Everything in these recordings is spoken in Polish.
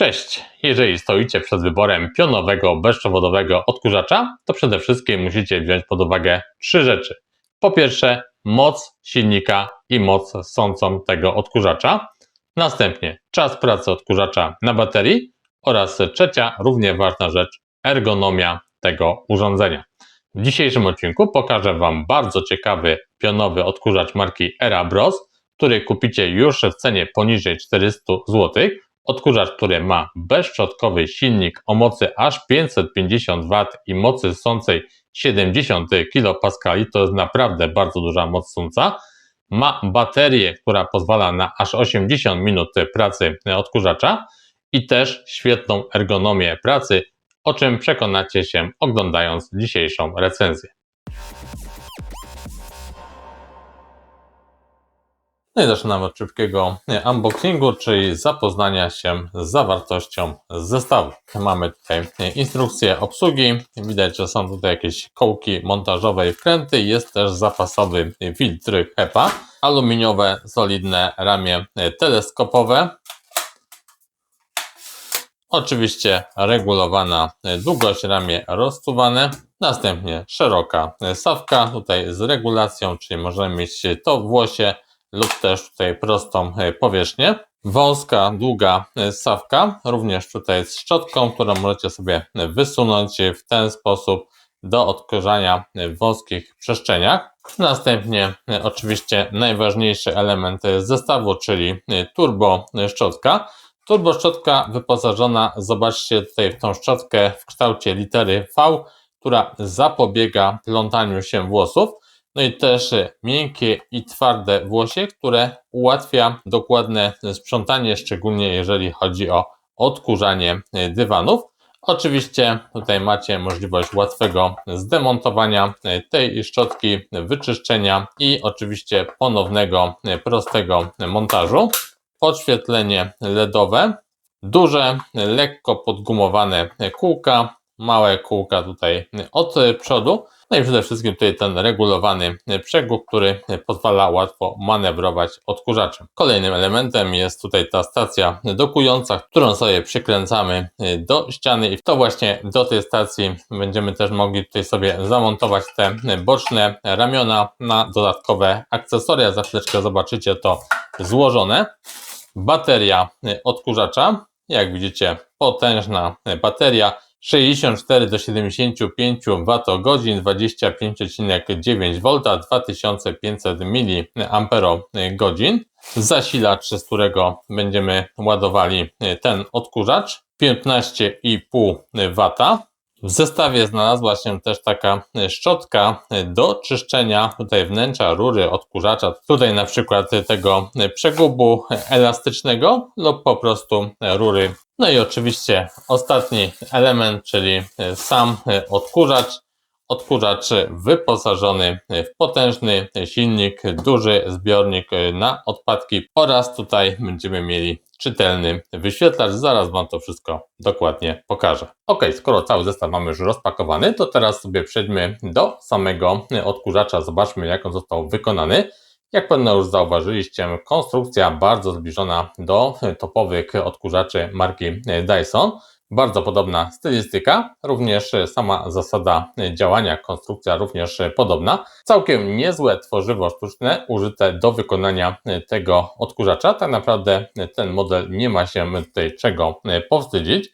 Cześć! Jeżeli stoicie przed wyborem pionowego, bezprzewodowego odkurzacza, to przede wszystkim musicie wziąć pod uwagę trzy rzeczy. Po pierwsze, moc silnika i moc ssącą tego odkurzacza. Następnie czas pracy odkurzacza na baterii oraz trzecia, równie ważna rzecz, ergonomia tego urządzenia. W dzisiejszym odcinku pokażę Wam bardzo ciekawy pionowy odkurzacz marki Erabros, który kupicie już w cenie poniżej 400 zł. Odkurzacz, który ma bezszczotkowy silnik o mocy aż 550 W i mocy ssącej 70 kPa, to jest naprawdę bardzo duża moc ssąca. Ma baterię, która pozwala na aż 80 minut pracy odkurzacza i też świetną ergonomię pracy, o czym przekonacie się oglądając dzisiejszą recenzję. No i zaczynamy od szybkiego unboxingu, czyli zapoznania się z zawartością zestawu. Mamy tutaj instrukcję obsługi. Widać, że są tutaj jakieś kołki montażowe i wkręty. Jest też zapasowy filtr HEPA, aluminiowe, solidne ramię teleskopowe. Oczywiście regulowana długość ramię rozsuwane. Następnie szeroka sawka, tutaj z regulacją, czyli możemy mieć to w łosie lub też tutaj prostą powierzchnię. Wąska, długa sawka, również tutaj z szczotką, którą możecie sobie wysunąć w ten sposób do odkurzania w wąskich przestrzeniach. Następnie oczywiście najważniejszy element zestawu, czyli turbo szczotka. Turbo szczotka wyposażona, zobaczcie tutaj w tą szczotkę w kształcie litery V, która zapobiega plątaniu się włosów. No i też miękkie i twarde włosie, które ułatwia dokładne sprzątanie, szczególnie jeżeli chodzi o odkurzanie dywanów. Oczywiście tutaj macie możliwość łatwego zdemontowania tej szczotki, wyczyszczenia i oczywiście ponownego, prostego montażu. Podświetlenie LEDowe, duże, lekko podgumowane kółka, małe kółka tutaj od przodu, no i przede wszystkim tutaj ten regulowany przegub, który pozwala łatwo manewrować odkurzaczem. Kolejnym elementem jest tutaj ta stacja dokująca, którą sobie przykręcamy do ściany i to właśnie do tej stacji będziemy też mogli tutaj sobie zamontować te boczne ramiona na dodatkowe akcesoria. Za chwileczkę zobaczycie to złożone. Bateria odkurzacza, jak widzicie, potężna bateria, 64 do 75 Wh, 25,9 V, 2500 mAh. Zasilacz, z którego będziemy ładowali ten odkurzacz, 15,5 W. W zestawie znalazła się też taka szczotka do czyszczenia tutaj wnętrza rury odkurzacza, tutaj na przykład tego przegubu elastycznego lub po prostu rury. No i oczywiście ostatni element, czyli sam odkurzacz. Odkurzacz wyposażony w potężny silnik, duży zbiornik na odpadki oraz tutaj będziemy mieli czytelny wyświetlacz. Zaraz Wam to wszystko dokładnie pokażę. Ok, skoro cały zestaw mamy już rozpakowany, to teraz sobie przejdźmy do samego odkurzacza. Zobaczmy, jak on został wykonany. Jak pewno już zauważyliście, konstrukcja bardzo zbliżona do topowych odkurzaczy marki Dyson. Bardzo podobna stylistyka, również sama zasada działania, konstrukcja również podobna. Całkiem niezłe tworzywo sztuczne użyte do wykonania tego odkurzacza. Tak naprawdę ten model nie ma się tutaj czego powstydzić.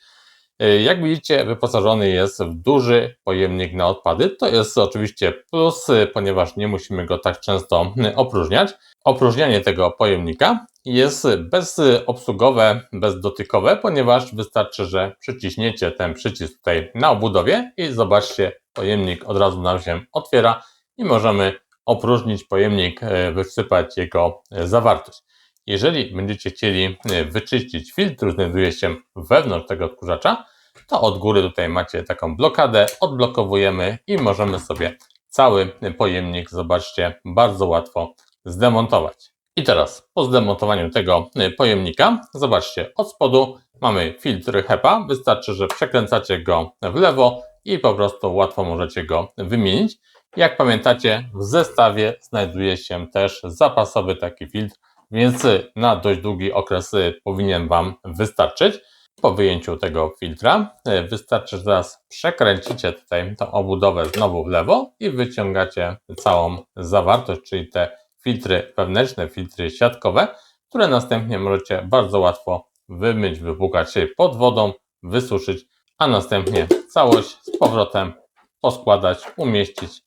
Jak widzicie, wyposażony jest w duży pojemnik na odpady. To jest oczywiście plus, ponieważ nie musimy go tak często opróżniać. Opróżnianie tego pojemnika jest bezobsługowe, bezdotykowe, ponieważ wystarczy, że przyciśniecie ten przycisk tutaj na obudowie i zobaczcie, pojemnik od razu nam się otwiera i możemy opróżnić pojemnik, wysypać jego zawartość. Jeżeli będziecie chcieli wyczyścić filtr, który znajduje się wewnątrz tego odkurzacza, to od góry tutaj macie taką blokadę, odblokowujemy i możemy sobie cały pojemnik, zobaczcie, bardzo łatwo zdemontować. I teraz po zdemontowaniu tego pojemnika, zobaczcie, od spodu mamy filtr HEPA, wystarczy, że przekręcacie go w lewo i po prostu łatwo możecie go wymienić. Jak pamiętacie, w zestawie znajduje się też zapasowy taki filtr, więc na dość długi okres powinien Wam wystarczyć. Po wyjęciu tego filtra wystarczy, że teraz przekręcicie tutaj tą obudowę znowu w lewo i wyciągacie całą zawartość, czyli te filtry wewnętrzne, filtry siatkowe, które następnie możecie bardzo łatwo wymyć, wypłukać pod wodą, wysuszyć, a następnie całość z powrotem poskładać, umieścić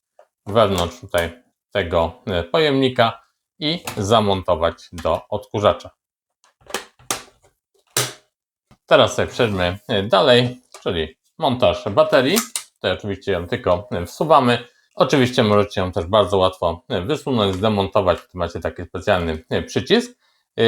wewnątrz tutaj tego pojemnika i zamontować do odkurzacza. Teraz sobie przejdźmy dalej, czyli montaż baterii. Tutaj oczywiście ją tylko wsuwamy. Oczywiście możecie ją też bardzo łatwo wysunąć, zdemontować. Tu macie taki specjalny przycisk.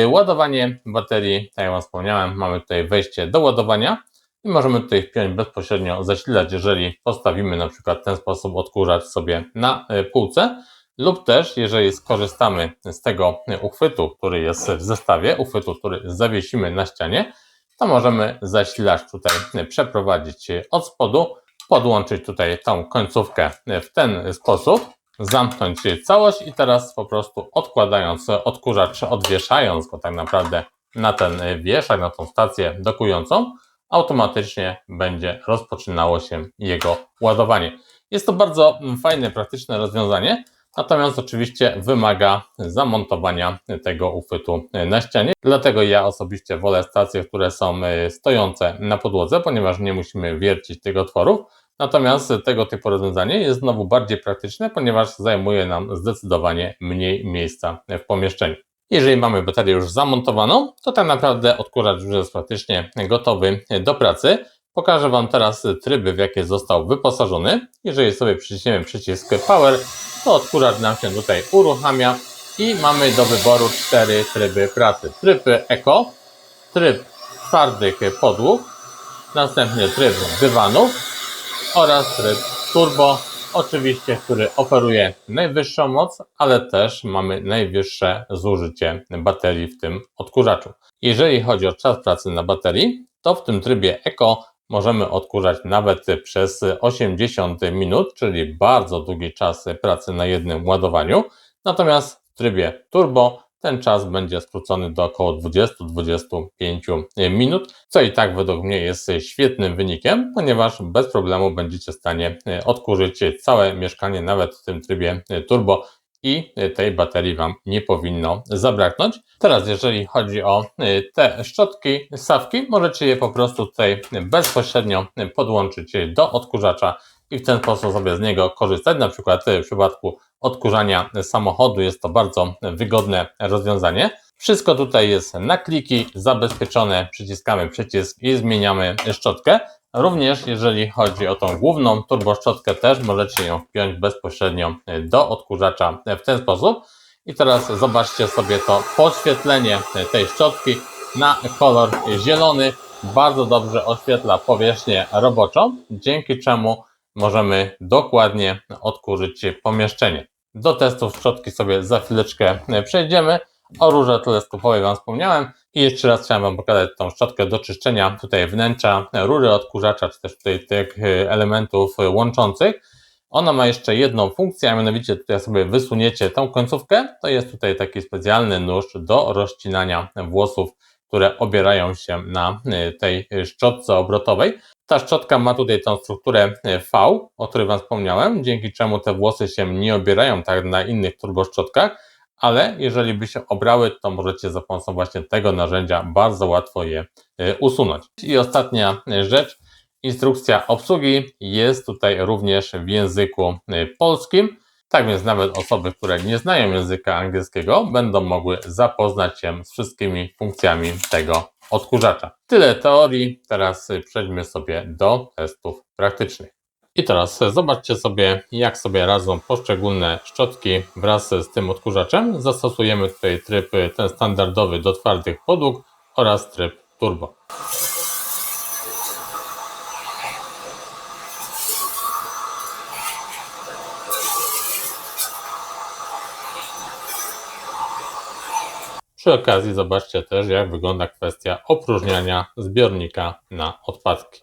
Ładowanie baterii, tak jak Wam wspomniałem, mamy tutaj wejście do ładowania i możemy tutaj wpiąć bezpośrednio zasilacz, jeżeli postawimy na przykład w ten sposób odkurzacz sobie na półce. Lub też, jeżeli skorzystamy z tego uchwytu, który jest w zestawie, uchwytu, który zawiesimy na ścianie, to możemy zasilacz tutaj przeprowadzić od spodu, podłączyć tutaj tą końcówkę w ten sposób, zamknąć całość i teraz po prostu odkładając odkurzacz, odwieszając go tak naprawdę na ten wieszak, na tą stację dokującą, automatycznie będzie rozpoczynało się jego ładowanie. Jest to bardzo fajne, praktyczne rozwiązanie. Natomiast oczywiście wymaga zamontowania tego uchwytu na ścianie. Dlatego ja osobiście wolę stacje, które są stojące na podłodze, ponieważ nie musimy wiercić tych otworów. Natomiast tego typu rozwiązanie jest znowu bardziej praktyczne, ponieważ zajmuje nam zdecydowanie mniej miejsca w pomieszczeniu. Jeżeli mamy baterię już zamontowaną, to tak naprawdę odkurzacz już jest praktycznie gotowy do pracy. Pokażę Wam teraz tryby, w jakie został wyposażony. Jeżeli sobie przyciśniemy przycisk Power, to odkurzacz nam się tutaj uruchamia i mamy do wyboru 4 tryby pracy. Tryb Eco, tryb twardych podłóg, następnie tryb dywanów oraz tryb Turbo, oczywiście, który oferuje najwyższą moc, ale też mamy najwyższe zużycie baterii w tym odkurzaczu. Jeżeli chodzi o czas pracy na baterii, to w tym trybie Eco możemy odkurzać nawet przez 80 minut, czyli bardzo długi czas pracy na jednym ładowaniu. Natomiast w trybie Turbo ten czas będzie skrócony do około 20-25 minut, co i tak według mnie jest świetnym wynikiem, ponieważ bez problemu będziecie w stanie odkurzyć całe mieszkanie nawet w tym trybie Turbo i tej baterii Wam nie powinno zabraknąć. Teraz jeżeli chodzi o te szczotki, sawki, możecie je po prostu tutaj bezpośrednio podłączyć do odkurzacza i w ten sposób sobie z niego korzystać. Na przykład w przypadku odkurzania samochodu jest to bardzo wygodne rozwiązanie. Wszystko tutaj jest na kliki, zabezpieczone, przyciskamy przycisk i zmieniamy szczotkę. Również jeżeli chodzi o tą główną turboszczotkę, też możecie ją wpiąć bezpośrednio do odkurzacza w ten sposób. I teraz zobaczcie sobie to podświetlenie tej szczotki na kolor zielony. Bardzo dobrze oświetla powierzchnię roboczą, dzięki czemu możemy dokładnie odkurzyć pomieszczenie. Do testów szczotki sobie za chwileczkę przejdziemy. O rurze teleskopowej Wam wspomniałem i jeszcze raz chciałem Wam pokazać tą szczotkę do czyszczenia tutaj wnętrza rury odkurzacza, czy też tutaj tych elementów łączących. Ona ma jeszcze jedną funkcję, a mianowicie tutaj sobie wysuniecie tą końcówkę. To jest tutaj taki specjalny nóż do rozcinania włosów, które obierają się na tej szczotce obrotowej. Ta szczotka ma tutaj tą strukturę V, o której Wam wspomniałem, dzięki czemu te włosy się nie obierają tak jak na innych turboszczotkach, ale jeżeli by się obrały, to możecie za pomocą właśnie tego narzędzia bardzo łatwo je usunąć. I ostatnia rzecz, instrukcja obsługi jest tutaj również w języku polskim. Tak więc nawet osoby, które nie znają języka angielskiego, będą mogły zapoznać się z wszystkimi funkcjami tego odkurzacza. Tyle teorii, teraz przejdźmy sobie do testów praktycznych. I teraz zobaczcie sobie, jak sobie radzą poszczególne szczotki wraz z tym odkurzaczem. Zastosujemy tutaj tryb ten standardowy do twardych podłóg oraz tryb Turbo. Przy okazji zobaczcie też, jak wygląda kwestia opróżniania zbiornika na odpadki.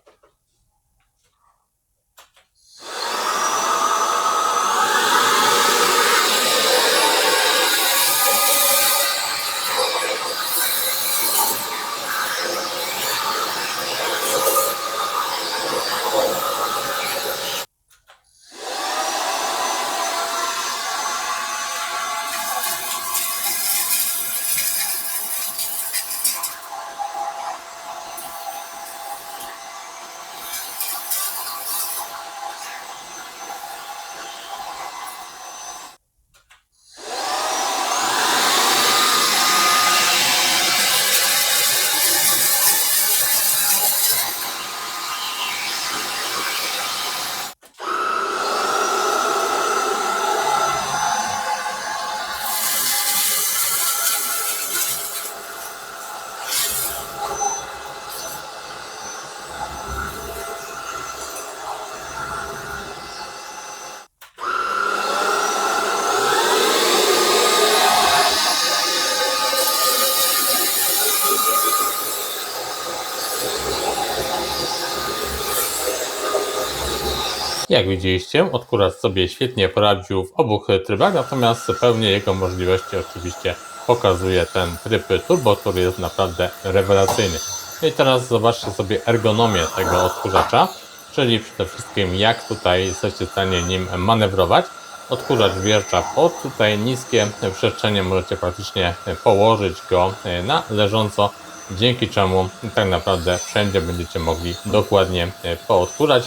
Jak widzieliście, odkurzacz sobie świetnie poradził w obu trybach, natomiast pełnię jego możliwości oczywiście pokazuje ten tryb turbo, który jest naprawdę rewelacyjny. I teraz zobaczcie sobie ergonomię tego odkurzacza, czyli przede wszystkim jak tutaj jesteście w stanie nim manewrować. Odkurzacz wjeżdża pod tutaj niskie przestrzenie, możecie praktycznie położyć go na leżąco, dzięki czemu tak naprawdę wszędzie będziecie mogli dokładnie poodkurzać.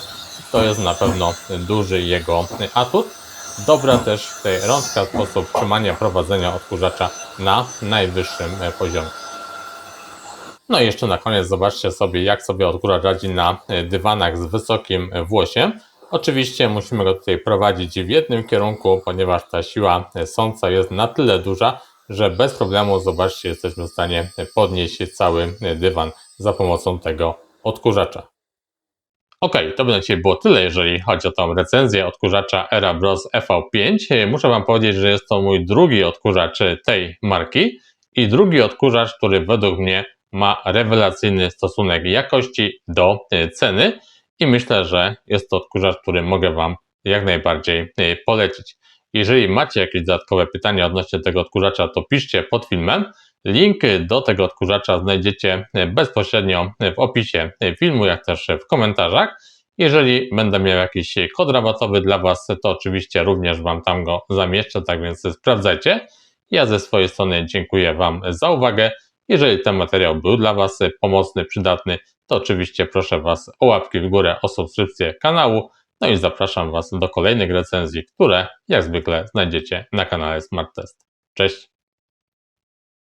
To jest na pewno duży jego atut. Dobra też tutaj rączka, sposób trzymania, prowadzenia odkurzacza na najwyższym poziomie. No i jeszcze na koniec zobaczcie sobie, jak sobie odkurzacz radzi na dywanach z wysokim włosiem. Oczywiście musimy go tutaj prowadzić w jednym kierunku, ponieważ ta siła sąca jest na tyle duża, że bez problemu, zobaczcie, jesteśmy w stanie podnieść cały dywan za pomocą tego odkurzacza. Ok, to by na dzisiaj było tyle, jeżeli chodzi o tą recenzję odkurzacza Era Bros EV5. Muszę Wam powiedzieć, że jest to mój drugi odkurzacz tej marki i drugi odkurzacz, który według mnie ma rewelacyjny stosunek jakości do ceny i myślę, że jest to odkurzacz, który mogę Wam jak najbardziej polecić. Jeżeli macie jakieś dodatkowe pytania odnośnie tego odkurzacza, to piszcie pod filmem. Link do tego odkurzacza znajdziecie bezpośrednio w opisie filmu, jak też w komentarzach. Jeżeli będę miał jakiś kod rabatowy dla Was, to oczywiście również Wam tam go zamieszczę, tak więc sprawdzajcie. Ja ze swojej strony dziękuję Wam za uwagę. Jeżeli ten materiał był dla Was pomocny, przydatny, to oczywiście proszę Was o łapki w górę, o subskrypcję kanału. No i zapraszam Was do kolejnych recenzji, które jak zwykle znajdziecie na kanale Smart Test. Cześć!